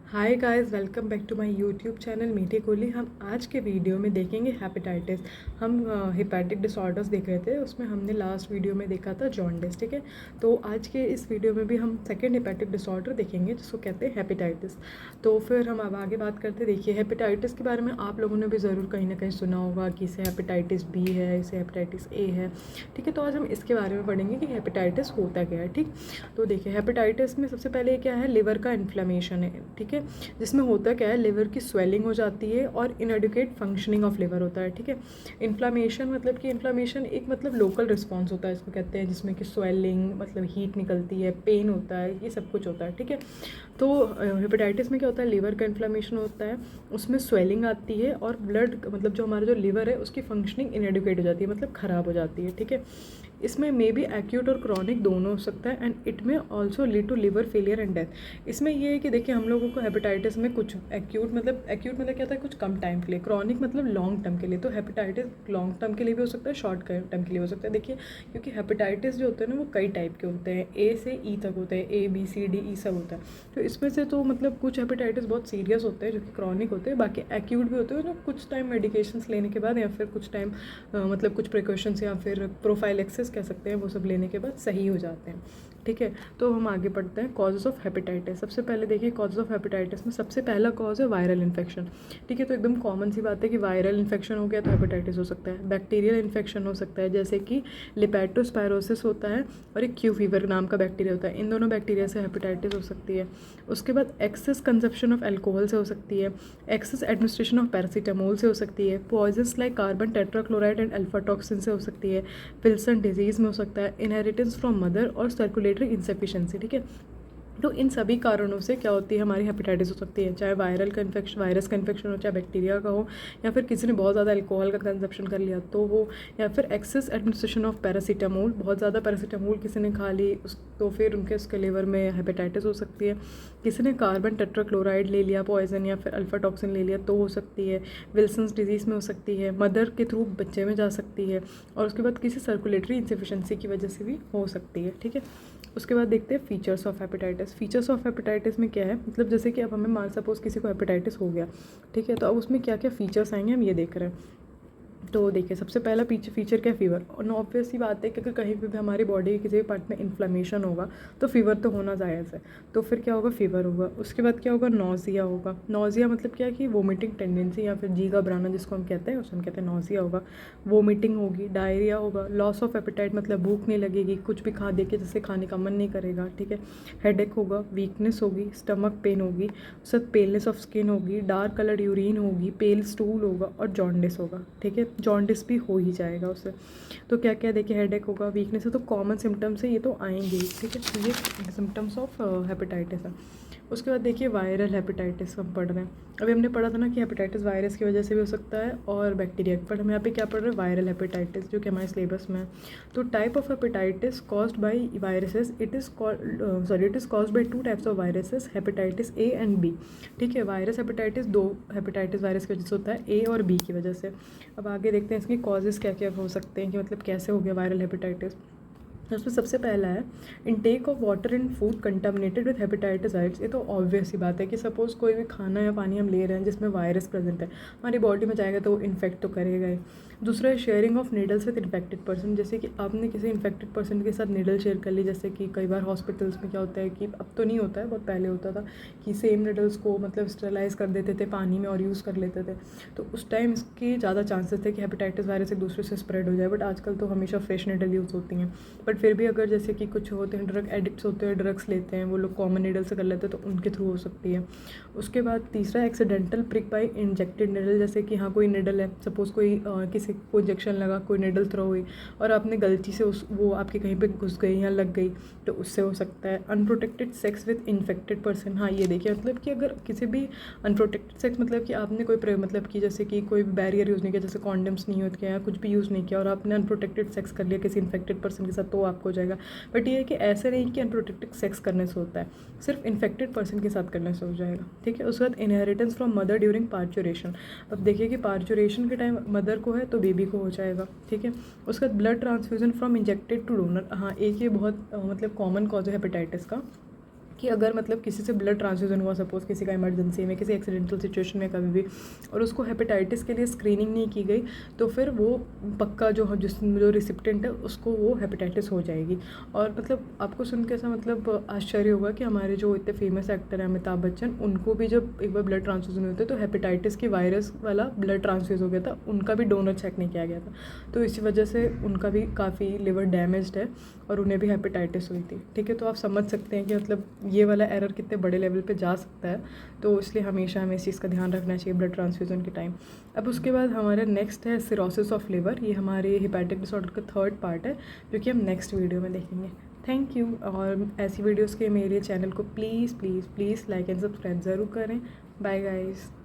Hi guys, welcome back to my YouTube channel Meethi Kohli. हम आज के वीडियो में देखेंगे हेपेटाइटिस। हम हेपेटिक डिसऑर्डर्स देख रहे थे, उसमें हमने लास्ट वीडियो में देखा था जॉन्डिस। ठीक है, तो आज के इस वीडियो में भी हम सेकेंड हेपेटिक डिसऑर्डर देखेंगे जिसको कहते हैं हेपेटाइटिस। तो फिर हम अब आगे बात करते। देखिए, हेपेटाइटिस के बारे में आप लोगों ने भी ज़रूर कहीं ना कहीं सुना होगा कि इसे हेपेटाइटिस बी है, इसे हेपेटाइटिस ए है। ठीक है, तो आज हम इसके बारे में पढ़ेंगे कि हेपेटाइटिस होता क्या है। ठीक, तो देखिए हेपेटाइटिस में सबसे पहले क्या है, लिवर का इन्फ्लेमेशन है। ठीक है, जिसमें होता क्या है, लिवर की स्वेलिंग हो जाती है और इनएडिक्वेट फंक्शनिंग ऑफ लिवर होता है। ठीक है, इन्फ्लामेशन मतलब कि इन्फ्लामेशन एक मतलब लोकल रिस्पॉन्स होता है इसको कहते हैं, जिसमें कि स्वेलिंग मतलब हीट निकलती है, पेन होता है, ये सब कुछ होता है। ठीक है, तो हेपेटाइटिस में क्या होता है, लिवर का इन्फ्लामेशन होता है, उसमें स्वेलिंग आती है और ब्लड मतलब जो हमारा जो लिवर है उसकी फंक्शनिंग इनएडिक्वेट हो जाती है, मतलब ख़राब हो जाती है। ठीक है, इसमें मे बी एक्यूट और क्रॉनिक दोनों हो सकता है and it may also lead to liver failure and death. इसमें ये है कि देखिए हम लोगों को हेपेटाइटिस में कुछ एक्यूट मतलब क्या होता है, कुछ कम टाइम के लिए, क्रॉनिक मतलब लॉन्ग टर्म के लिए। तो हेपेटाइटिस लॉन्ग टर्म के लिए भी हो सकता है, शॉर्ट टर्म के लिए हो सकता है। देखिए, क्योंकि हेपेटाइटिस जो होते हैं ना वो कई टाइप के होते हैं, ए से ई तक होते हैं, A B C D E सब होता है। तो इसमें से तो मतलब कुछ हेपेटाइटिस बहुत सीरियस होते हैं जो कि क्रॉनिक होते हैं, बाकी एक्यूट भी होते हैं जो कुछ टाइम मेडिकेशंस लेने के बाद या फिर कुछ टाइम मतलब कुछ प्रिकॉशंस या फिर प्रोफाइलेक्सिस कह सकते हैं, वो सब लेने के बाद सही हो जाते हैं। ठीक है, तो हम आगे बढ़ते हैं कॉजेज़ ऑफ हेपेटाइटिस। सबसे पहले देखिए कॉजेज़ ऑफ हेपेटाइटिस में सबसे पहला कॉज है वायरल इन्फेक्शन। ठीक है, तो एकदम कॉमन सी बात है कि वायरल इन्फेक्शन हो गया तो हेपेटाइटिस हो सकता है। बैक्टीरियल इन्फेक्शन हो सकता है, जैसे कि लिपेटोस्पायरोसिस होता है और एक क्यू फीवर नाम का बैक्टीरिया होता है, इन दोनों बैक्टीरिया से हेपेटाइटिस हो सकती है। उसके बाद एक्सेस कंजप्शन ऑफ एल्कोहल से हो सकती है, एक्सेस एडमिनिस्ट्रेशन ऑफ पैरासीटामोल से हो सकती है, poisons like carbon tetrachloride and alpha toxin से हो सकती है, विल्सन डिजीज़ में हो सकता है, इनहेरिटेंस फ्रॉम मदर और सर्कुलेटरी इंसफिशिएंसी। ठीक है, तो इन सभी कारणों से क्या होती है, हमारी हेपेटाइटिस हो सकती है, चाहे वायरल का इन्फेक्शन, वायरस का इन्फेक्शन हो, चाहे बैक्टीरिया का हो, या फिर किसी ने बहुत ज़्यादा अल्कोहल का कंजप्शन कर लिया तो हो, या फिर एक्सेस एडमिनिस्ट्रेशन ऑफ पैरासीटामोल, बहुत ज़्यादा पैरासीटामोल किसी ने खा ली उस तो फिर उसके लिवर में हेपेटाइटिस हो सकती है। किसी ने कार्बन टेट्राक्लोराइड ले लिया पॉइजन या फिर अल्फा टॉक्सिन ले लिया तो हो सकती है। विल्सन्स डिजीज़ में हो सकती है, मदर के थ्रू बच्चे में जा सकती है, और उसके बाद किसी सर्कुलेटरी इंसफिशिएंसी की वजह से भी हो सकती है। ठीक है, उसके बाद देखते हैं features of hepatitis. Features of hepatitis में क्या है, मतलब जैसे कि अब हमें मान सपोज किसी को हेपेटाइटिस हो गया, ठीक है, तो अब उसमें क्या क्या फीचर्स आएंगे हम ये देख रहे हैं। तो देखिए सबसे पहला फीचर क्या है, फीवर। और ऑब्वियस ही बात है कि अगर कहीं पे भी हमारी बॉडी के किसी भी पार्ट में इन्फ्लेमेशन होगा तो फीवर तो होना जायज़ है, तो फिर क्या होगा, फीवर होगा। उसके बाद क्या होगा, नोज़िया होगा। नोज़िया मतलब क्या है कि वोमिटिंग टेंडेंसी या फिर जी घबराना जिसको हम कहते हैं, उसे हम कहते हैं नोज़िया होगा। वोमिटिंग होगी, डायरिया होगा, लॉस ऑफ एपेटाइट मतलब भूख नहीं लगेगी, कुछ भी खा दे के जैसे खाने का मन नहीं करेगा। ठीक है, हेडेक होगा, वीकनेस होगी, स्टमक पेन होगी, उसके बाद पेलनेस ऑफ स्किन होगी, डार्क कलर्ड यूरिन होगी, पेल स्टूल होगा और जॉन्डिस होगा। ठीक है, जॉन्डिस भी हो ही जाएगा उससे। तो क्या क्या देखिए, हेडेक होगा, वीकनेस है, तो कॉमन सिम्टम्स है, ये तो आएंगे ही। ठीक है, तो ये सिम्टम्स ऑफ हेपेटाइटिस है। उसके बाद देखिए वायरल हेपेटाइटिस हम पढ़ रहे हैं। अभी हमने पढ़ा था ना कि हेपेटाइटिस वायरस की वजह से भी हो सकता है और बैक्टीरिया, बट हम यहाँ पे क्या पढ़ रहे हैं, वायरल हेपेटाइटिस, जो कि हमारे सिलेबस में है। तो type of hepatitis caused by viruses, it is caused by two types of viruses, hepatitis A and B. ठीक है, वायरस हेपेटाइटिस दो हेपेटाइटिस वायरस की वजह से होता है, ए और बी की वजह से। अब आगे देखते हैं इसके कॉजेज़ क्या क्या हो सकते हैं, कि मतलब कैसे हो गया वायरल हेपेटाइटिस। उसमें सबसे पहला है intake of water and food contaminated with hepatitis virus. ये तो ऑब्वियस ही बात है कि सपोज़ कोई भी खाना या पानी हम ले रहे हैं जिसमें वायरस प्रेजेंट है, हमारी बॉडी में जाएगा तो वो इन्फेक्ट तो करेगा ही। दूसरा है sharing of needles with infected person, जैसे कि आपने किसी इन्फेक्टेड पर्सन के साथ नीडल शेयर कर ली। जैसे कि कई बार हॉस्पिटल्स में क्या होता है कि अब तो नहीं होता है, बहुत पहले होता था कि सेम नीडल्स को मतलब स्टरलाइज कर देते थे पानी में और यूज़ कर लेते थे, तो उस टाइम इसके ज़्यादा चांसेस थे कि हेपेटाइटिस वायरस एक दूसरे से स्प्रेड हो जाए। बट आजकल तो हमेशा फ्रेश नीडल यूज़ होती हैं। बट फिर भी अगर जैसे कि कुछ होते हैं ड्रग एडिक्ट्स होते हैं, ड्रग्स लेते हैं, वो लोग कॉमन नीडल से कर लेते हैं, तो उनके थ्रू हो सकती है। उसके बाद तीसरा accidental prick by injected needle, जैसे कि हाँ कोई नीडल है, सपोज़ कोई किसी को इंजेक्शन लगा, कोई नीडल थ्रो हुई और आपने गलती से वो आपके कहीं पे घुस गई या लग गई, तो उससे हो सकता है। Unprotected sex with infected person, हाँ ये देखिए मतलब कि अगर किसी भी अनप्रोटेक्टेड सेक्स मतलब कि आपने कोई मतलब कि जैसे कि कोई बैरियर यूज़ नहीं किया, जैसे कॉन्डम्स नहीं यूज़ किया या कुछ भी यूज़ नहीं किया और आपने अनप्रोटेक्टेड सेक्स कर लिया किसी इन्फेक्टेड पर्सन के साथ, तो आपको हो जाएगा। बट ये है कि ऐसे नहीं कि अनप्रोटेक्टेड सेक्स करने से होता है, सिर्फ इन्फेक्टेड पर्सन के साथ करने से हो जाएगा। ठीक है, उसके बाद inheritance from mother during parturition. अब देखिए कि पार्चुरेशन के टाइम मदर को है तो बेबी को हो जाएगा। ठीक है, उसके बाद blood transfusion from injected two donor, हाँ एक ये बहुत मतलब कॉमन कॉज है हेपेटाइटिस का, कि अगर मतलब किसी से ब्लड ट्रांसफ्यूज़न हुआ, सपोज़ किसी का इमरजेंसी में, किसी एक्सीडेंटल सिचुएशन में कभी भी, और उसको हेपेटाइटिस के लिए स्क्रीनिंग नहीं की गई, तो फिर वो पक्का जो जो रिसिप्टेंट है उसको वो हेपेटाइटिस हो जाएगी। और मतलब आपको सुन के ऐसा मतलब आश्चर्य होगा कि हमारे जो इतने फेमस एक्टर हैं अमिताभ बच्चन, उनको भी जब एक बार ब्लड ट्रांसफ्यूज़न हुए थे तो हेपेटाइटिस की वायरस वाला ब्लड ट्रांसफ्यूज़ हो गया था, उनका भी डोनर चेक नहीं किया गया था, तो इसी वजह से उनका भी काफ़ी लिवर डैमेज्ड है और उन्हें भी हेपेटाइटिस हुई थी। ठीक है, तो आप समझ सकते हैं कि मतलब ये वाला एरर कितने बड़े लेवल पे जा सकता है, तो इसलिए हमेशा हमें इस चीज़ का ध्यान रखना चाहिए ब्लड ट्रांसफ्यूज़न के टाइम। अब उसके बाद हमारा नेक्स्ट है सिरोसिस ऑफ लिवर। ये हमारे हेपेटिक डिसऑर्डर का थर्ड पार्ट है, जो कि हम नेक्स्ट वीडियो में देखेंगे। Thank you. और ऐसी वीडियोज़ के मेरे चैनल को please please please like and subscribe ज़रूर करें। Bye guys.